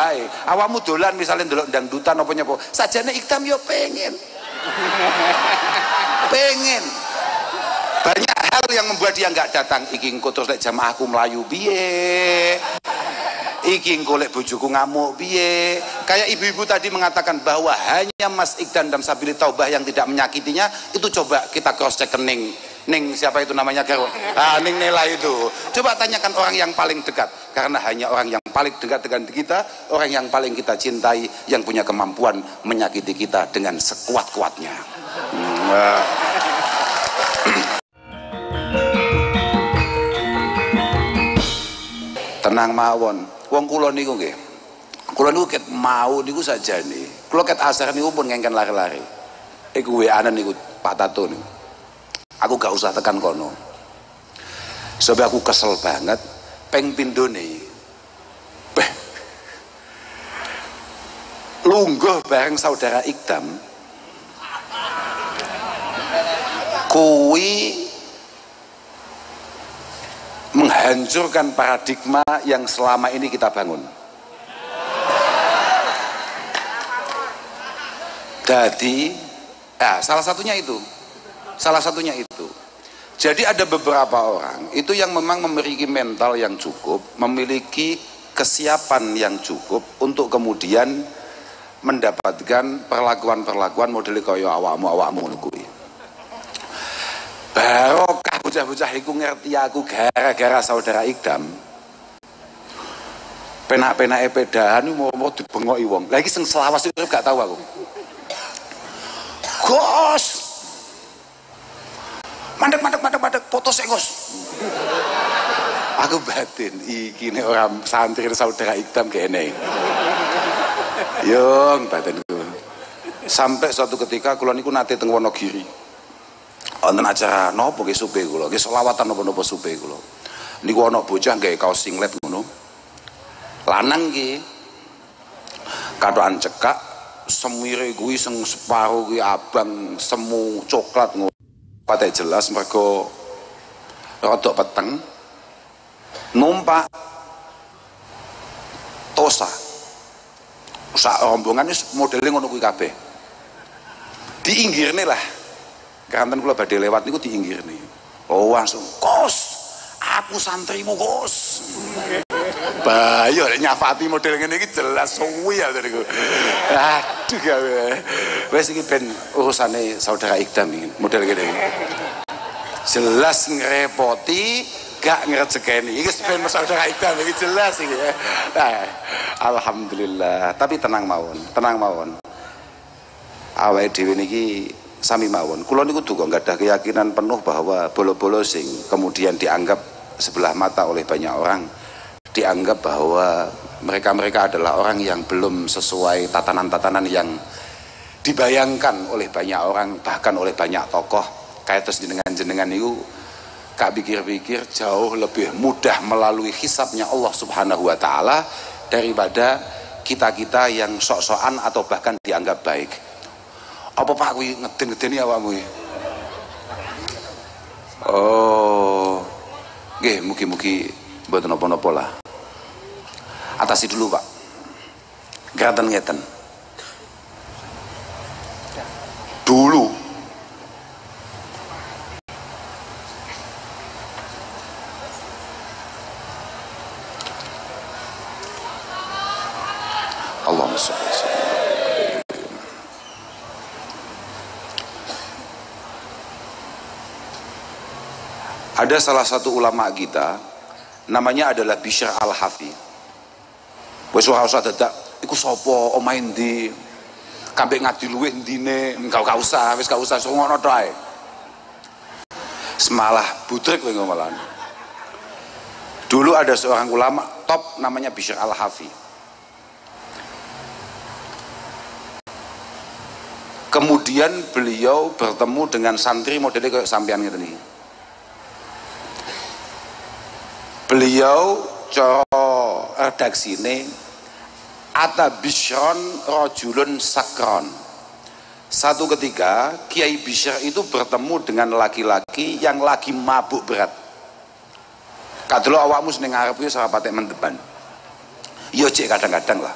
bae. Awakmu dolan misalnya ndelok dangdutan apa nyapa, sajane Ikdam yo pengen. Pengen. Banyak hal yang membuat dia nggak datang. Iki engko terus lek jamaahku melayu piye? Iki engko lek bojoku ngamuk piye? Kayak ibu-ibu tadi mengatakan bahwa hanya Mas Ikdam dan Sabili Taubah yang tidak menyakitinya, itu coba kita cross check ke Ning siapa itu namanya Ning Nela itu. Coba tanyakan orang yang paling dekat, karena hanya orang yang paling dekat dengan kita, orang yang paling kita cintai, yang punya kemampuan menyakiti kita dengan sekuat-kuatnya. Tenang mawon, wong kula niku nggih. Kula niku ket mau niku sajane. Kula ket asar niku pun ngengken lari-lari. Iku WA-an niku Pak Tato niku. Aku gak usah tekan kono. Sebab aku kesel banget peng pindone. Beh. Lungguh bareng saudara Ikdam. Kui menghancurkan paradigma yang selama ini kita bangun. Jadi, salah satunya itu. Jadi ada beberapa orang itu yang memang memiliki mental yang cukup, memiliki kesiapan yang cukup untuk kemudian mendapatkan perlakuan-perlakuan model kaya awakmu kuwi. Barokah bocah-bocah iku ngerti aku gara-gara saudara Ikdam. Penak-penake pedahan mau dibengoki wong. Lah iki sing selawas itu gak tahu aku. Gos. Mandek foto sik Gus. Aku batin iki nek ora santri saudara Ikdam kene. Yung batinku. Sampai suatu ketika kula niku nate teng Wonogiri. Wonten acara napa nggih supe kula, nggih selawatan napa-napa supe kula. Niku ana bocah gawe kaos singlet ngono. Lanang nggih. Katokan cekak semire kuwi sing separo kuwi abang, semu coklat ngono. Patek jelas mergo rodok peteng numpak Tosa sak rombongan wis modele ngono kuwi kabeh diinggirne lah kanten kula badhe lewat niku diinggirne langsung Kos aku santrimu Kos bayo nyafati model ngene iki jelas suwi ya niku aduh gawe wis iki ben urusane saudara Ikdam iki model ngene iki jelas ngrepoti gak ngrejekeni iki ben saudara Ikdam iki jelas iki alhamdulillah tapi tenang mawon awake dhewe niki sami mawon kula niku duka gadah keyakinan penuh bahwa bolo-bolo sing kemudian dianggap sebelah mata oleh banyak orang, dianggap bahwa mereka adalah orang yang belum sesuai tatanan-tatanan yang dibayangkan oleh banyak orang, bahkan oleh banyak tokoh. Kayak terus jenengan itu gak pikir-pikir jauh lebih mudah melalui hisabnya Allah Subhanahu wa Ta'ala daripada kita-kita yang sok-sokan atau bahkan dianggap baik. Apa Pak kuwi ngeden-ngedeni awakmu iki? Oh, nggih, mugi-mugi mboten napa-napa lah. Atasi dulu Pak. Ngeten. Dulu Allahumma sholli. Ada salah satu ulama kita namanya adalah Bishr Al-Hafi. Wis ora usah dadak iku sapa omahe ndi kambek ngadi luwih ndine gak usah wis gak usah ngono tok ae. Semalah budrek kowe ngomalan. Dulu ada seorang ulama top namanya Bishr Al-Hafi. Kemudian beliau bertemu dengan santri modelnya kayak sampean ngene iki. Beliau cara redaksine ata Bishron rajulun sakron. Satu ketika Kiai Bishr itu bertemu dengan laki-laki yang lagi mabuk berat. Kadelo awakmu seneng ngarep iki ora patek mendepan. Yo cek kadang-kadang lah.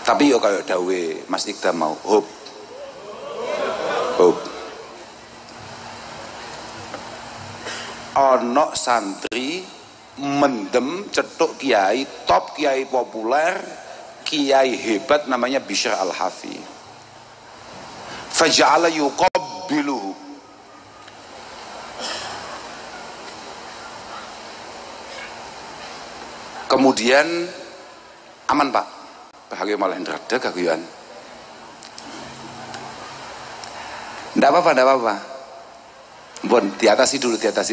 Tapi yo kayak dawe Mas Ikdam mau hop ono santri mendem cetuk kiai top, kiai populer, kiai hebat namanya Bishr Al-Hafi. Faja'ala yuqabbiluhu, kemudian aman Pak, bahagia malah ngerada kaguyan. Nggak apa-apa. Bon, diatasi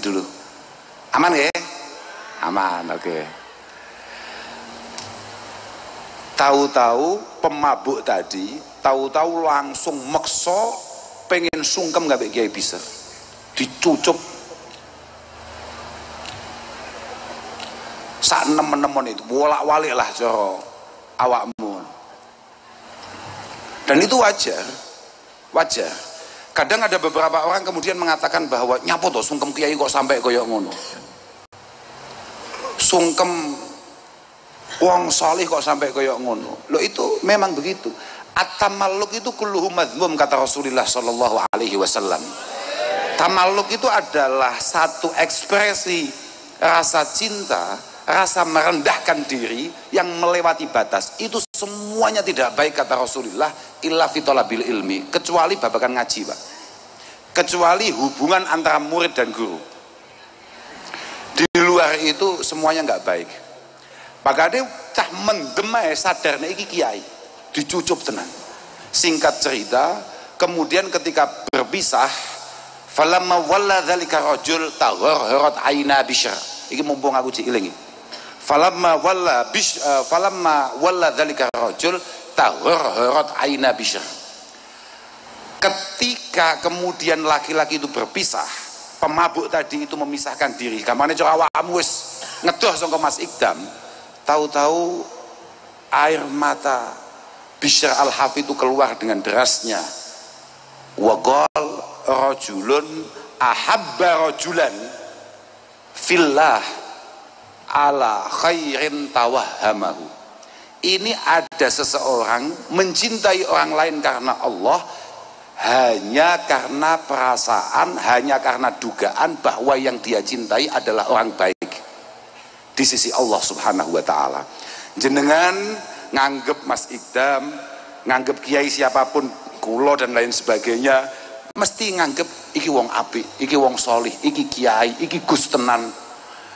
dulu. Aman ya? Aman, oke. Tahu-tahu pemabuk tadi, tahu-tahu langsung mekso pengen sungkem nggak Kiai bisa. Dicucup. Sak nemen-nemen itu, bolak-balik lah coro awakmu. Dan itu wajar. Kadang ada beberapa orang kemudian mengatakan bahwa nyapo toh sungkem kiai kok sampai koyok ngono. Sungkem wong salih kok sampai koyok ngono. Loh itu memang begitu. At-tamalluk itu kulluhu madzmum kata Rasulullah sallallahu alaihi wasallam. Tamalluk itu adalah satu ekspresi rasa cinta, rasa merendahkan diri yang melewati batas. Itu semuanya tidak baik kata Rasulullah, illa fi talabil ilmi, kecuali babakan ngaji Pak, kecuali hubungan antara murid dan guru. Di luar itu semuanya nggak baik. Pakade cah mendem sadar iki kiai dicucup tenan. Singkat cerita, kemudian ketika berpisah, falamma walla dzalika rajul tagharrat aina Bishr. Iki mumpung aku cilik iki. Falamma walla dzalika rajul tagharrat aina Bishr. Ketika kemudian laki-laki itu berpisah, pemabuk tadi itu memisahkan diri. Kamane cara awakmu wis ngedoh saka Mas Ikdam, tahu-tahu air mata Bishr Al-Hafi itu keluar dengan derasnya. Wa qal rajulun ahabba rajulan fillah ala khairin tawahhamahu. Ini ada seseorang mencintai orang lain karena Allah, hanya karena perasaan, hanya karena dugaan bahwa yang dia cintai adalah orang baik di sisi Allah subhanahu wa ta'ala. Jenengan nganggep Mas Ikdam, nganggep kiai siapapun, kulo dan lain sebagainya, mesti nganggep iki wong apik, iki wong solih, iki kiai, iki gus tenan,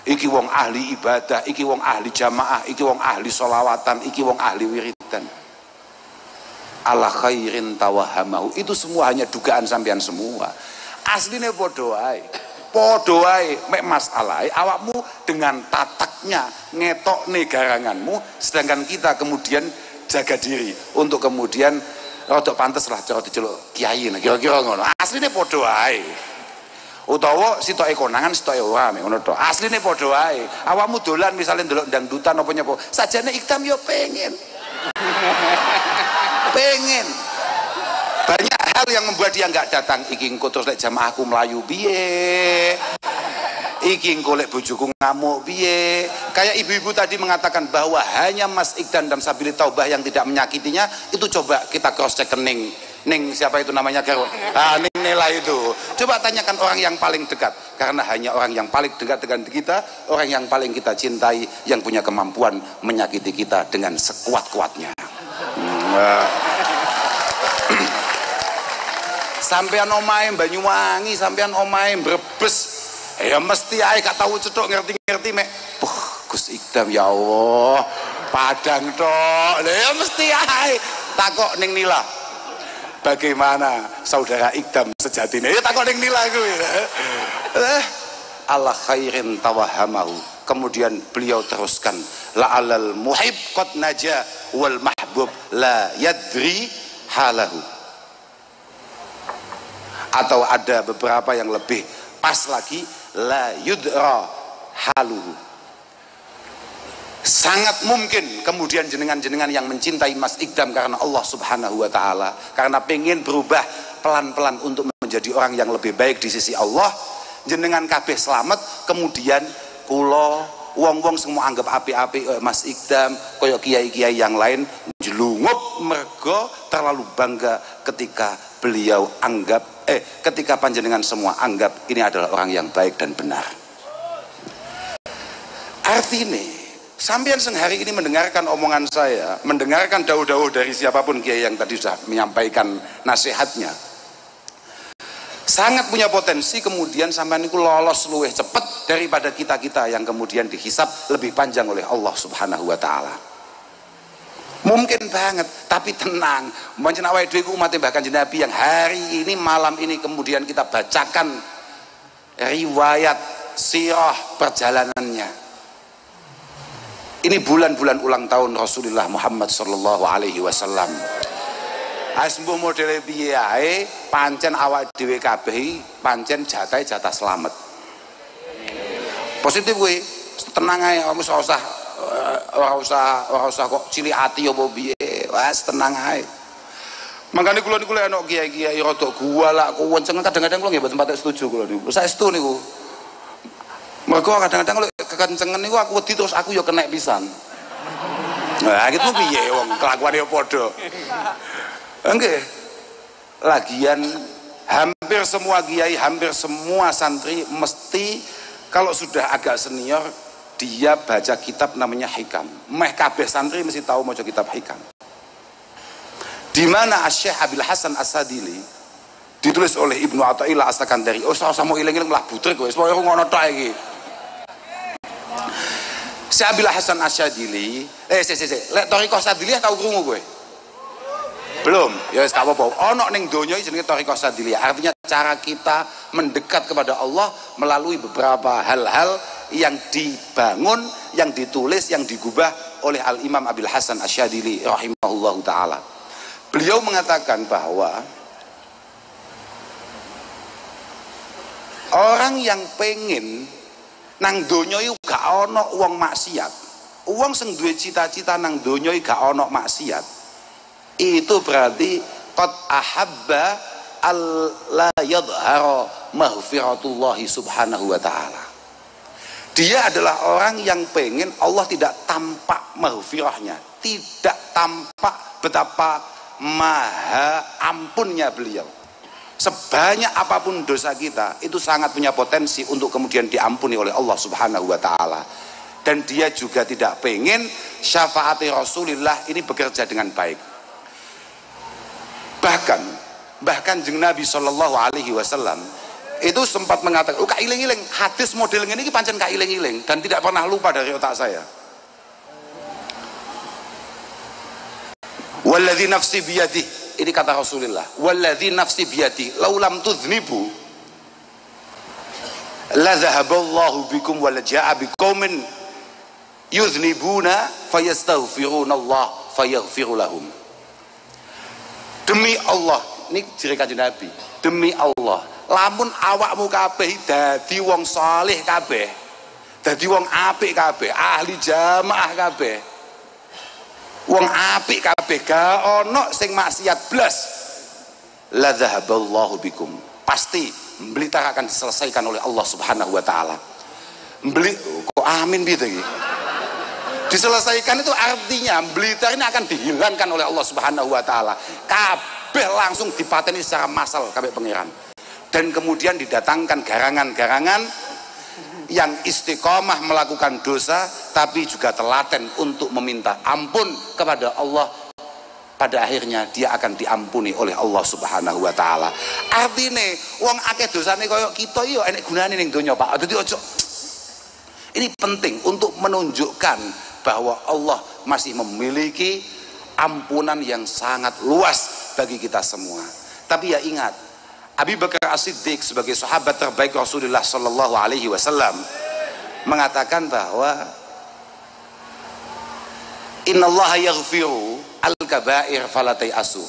iki wong ahli ibadah, iki wong ahli jamaah, iki wong ahli solawatan, iki wong ahli wiridan. Ala khairin tawahamahu, itu semua hanya dugaan sampean semua. Aslinya podo wae mek masalah awakmu dengan tataknya ngetok negaranganmu, sedangkan kita kemudian jaga diri untuk kemudian rodok pantes lah cara diceluk kiai kira-kira ngono. Aslinya podo wae. Utawa sitoke konangan sitoke ora ngono to. Asline padha wae. Awakmu dolan misalnya ndelok dangdutan apa nyapa, sajane Ikdam yo pengen. Banyak hal yang membuat dia nggak datang. Iki engko terus lek jamaahku melayu piye, iki engko lek bojoku ngamuk piye. Kayak ibu-ibu tadi mengatakan bahwa hanya Mas Ikdam dan Sabili Taubah yang tidak menyakitinya. Itu coba kita cross check kening siapa itu namanya Garwo, Ning Nela itu. Coba tanyakan orang yang paling dekat, karena hanya orang yang paling dekat dengan kita, orang yang paling kita cintai, yang punya kemampuan menyakiti kita dengan sekuat-kuatnya. Sampean omahe Banyuwangi, sampean omahe Brebes, ya mesti ae gak tahu cethuk ngerti-ngerti mek. Gus Ikdam ya Allah, Padang tok. Lah ya mesti ae takok ning Nila. Bagaimana saudara Ikdam sejatinya? Ya takut yang nilai gue. Ala khairin tawahamahu. Kemudian beliau teruskan, la'alal muhib qad naja wal mahbub la yadri halahu. Atau ada beberapa yang lebih pas lagi, la yudra haluhu. Sangat mungkin kemudian jenengan-jenengan yang mencintai Mas Ikdam karena Allah subhanahu wa ta'ala, karena pengen berubah pelan-pelan untuk menjadi orang yang lebih baik di sisi Allah, jenengan kabeh selamat, kemudian kulo wong-wong semua anggap api-api Mas Ikdam koyok kiai-kiai yang lain jelungup mergo terlalu bangga ketika beliau ketika panjenengan semua anggap ini adalah orang yang baik dan benar. Artinya sampean hari ini mendengarkan omongan saya, mendengarkan dawuh-dawuh dari siapapun kiai yang tadi sudah menyampaikan nasihatnya, sangat punya potensi kemudian sampean itu lolos luwih cepet daripada kita-kita yang kemudian dihisab lebih panjang oleh Allah Subhanahu wa taala. Mungkin banget, tapi tenang, pancen awake dhewe umat Mbah Kanjeng Nabi yang hari ini malam ini kemudian kita bacakan riwayat sirah perjalanannya. Ini bulan-bulan ulang tahun Rasulullah Muhammad sallallahu alaihi wasallam. Asmbuh modele piye ae pancen awak dhewe kabeh pancen jatah selamat. Positif kuwi, tenang ae wis ora usah kok cilik ati apa piye. Wes tenang ae. Mangkane kula niku lek ana kiai-kiai rada guwalak kuwenceng kadang-kadang kula nggih mboten patek setuju kula niku. Saestu niku. Mergo kadang-kadang lek kekencengen niku aku wedi terus aku ya kena pisan. Nah, gitu piye wong kelakuane ya padha. Nggih. Lagian hampir semua kiai, hampir semua santri mesti kalau sudah agak senior dia baca kitab namanya Hikam. Meh kabeh santri mesti tahu maca kitab Hikam. Di mana Syekh Abil Hasan As-Sadili ditulis oleh Ibnu Athaillah As-Sakandari. Oh, sama iling-iling lah butrek kowe. Wis ngono tok iki. Syekh Abil Hasan As-Sadili, lek Thariqah Sadiliyah tau krungu kowe? Belum. Ya wis gak apa-apa. Ono ning donya iki jenenge Thariqah Sadiliyah. Artinya cara kita mendekat kepada Allah melalui beberapa hal-hal yang dibangun, yang ditulis, yang digubah oleh Al-Imam Abil Hasan Asy-Syadzili rahimahullahu taala. Beliau mengatakan bahwa orang yang pengen nang donya iku gak ana wong maksiat, wong sing duwe cita-cita nang donya iki gak ana maksiat, itu berarti qad ahabba alla yadhhara maghfiratullahi subhanahu wa ta'ala. Dia adalah orang yang pengen Allah tidak tampak maghfirahnya, tidak tampak betapa maha ampunnya beliau. Sebanyak apapun dosa kita itu sangat punya potensi untuk kemudian diampuni oleh Allah Subhanahu wa taala. Dan dia juga tidak pengen syafaat Rasulullah ini bekerja dengan baik. Bahkan jeung Nabi sallallahu alaihi wasallam itu sempat mengatakan, "Kak iling-iling, hadis model ini pancen kak iling-iling dan tidak pernah lupa dari otak saya." Walladzi nafsi biyadih, ini kata Rasulullah, walladzi nafsi biyadih law lam tudhnibu la dhahaballahu bikum wa la jaa biqaumin yudhnibuna fayastaghfiruna Allah fayaghfiru lahum. Demi Allah, ini ciri kanjeng Nabi, demi Allah, lamun awakmu kabeh dadi wong saleh kabeh, dadi wong apik kabeh, ahli jamaah kabeh, wong apik kabeh, gak ono sing maksiat blas, la dzahaballahu bikum, pasti blitar akan diselesaikan oleh Allah Subhanahu wa taala. Kok amin gitu iki? Diselesaikan itu artinya blitar ini akan dihilangkan oleh Allah Subhanahu wa taala. Kabeh langsung dipateni secara massal kabeh pangeran. Dan kemudian didatangkan garangan-garangan yang istiqomah melakukan dosa tapi juga telaten untuk meminta ampun kepada Allah, pada akhirnya dia akan diampuni oleh Allah Subhanahu wa taala. Artine wong akeh dosane kaya kita yo enek gunane ning donya, Pak. Dadi ojo. Ini penting untuk menunjukkan bahwa Allah masih memiliki ampunan yang sangat luas bagi kita semua. Tapi ya ingat, Abu Bakar As-Siddiq sebagai sahabat terbaik Rasulullah sallallahu alaihi wasallam mengatakan bahwa innallaha yaghfiru al-kaba'ir fala tayasu.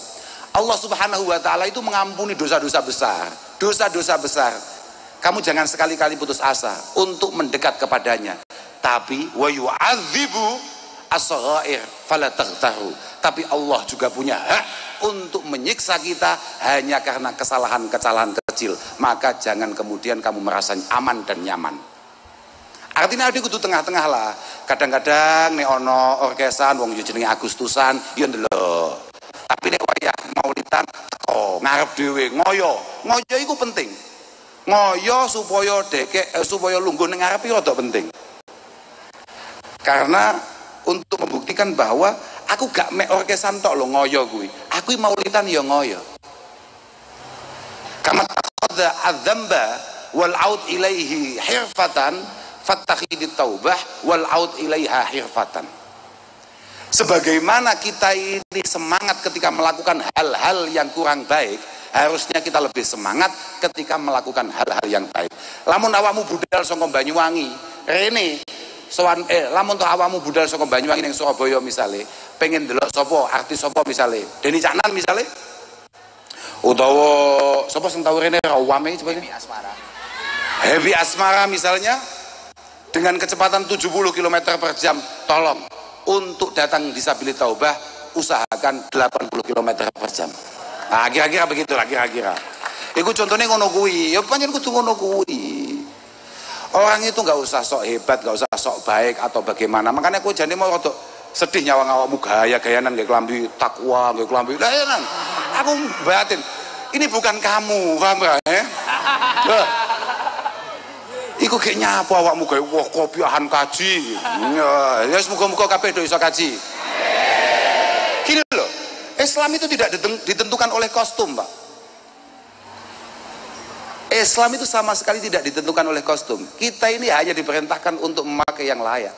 Allah Subhanahu wa taala itu mengampuni dosa-dosa besar. Dosa-dosa besar. Kamu jangan sekali-kali putus asa untuk mendekat kepadanya. Tapi wa yu'adzibu as-saghair fala taghtaru. Tapi Allah juga punya hak untuk menyiksa kita hanya karena kesalahan-kesalahan kecil. Maka jangan kemudian kamu merasa aman dan nyaman. Artinya ada kudu tengah-tengah lah. Kadang-kadang nek ono orkesan wong yo jenenge Agustusan yo ndelok. Tapi nek wayah maulidan teko ngarep dhewe ngoyo. Ngoyo iku penting. Ngoyo supaya supaya lungguh ning ngarep iki rada penting. Karena untuk membuktikan bahwa aku gak mek orkesan tok lho ngoyo kuwi. Aku maulidan yo ngoyo. Kama taqadda adzamba wal aud ilaihi hirfatan fattakhidit taubah wal aud ilaiha hirfatan. Sebagaimana kita ini semangat ketika melakukan hal-hal yang kurang baik, harusnya kita lebih semangat ketika melakukan hal-hal yang baik. Lamun awakmu budal saka Banyuwangi rene sowan lamun to awakmu budal saka Banyuwangi ning Surabaya misale pengen delok sapa artis sapa misale Denny Caknan misale utawa sapa sing tau rene rawame coba Happy Asmara misalnya dengan kecepatan 70 km per jam, tolong untuk datang disabilitas taubah usahakan 80 km per jam. Nah, kira-kira begitulah kira-kira. Iku contohnya ngono kuwi, ya pancen kudu ngono kuwi. Orang itu nggak usah sok hebat, nggak usah sok baik atau bagaimana. Makanya aku jane mau rada sedih nyawang awakmu gaya-gayanan nggih klambi takwa, nggih klambi. Lah ya, aku batin. Ini bukan kamu, paham gak? Iku kayak nyapa awakmu gawe wah kopiahan kaji. Ya semoga-moga kabeh do iso kaji. Gini loh, Islam itu tidak ditentukan oleh kostum, Pak. Islam itu sama sekali tidak ditentukan oleh kostum. Kita ini hanya diperintahkan untuk memakai yang layak.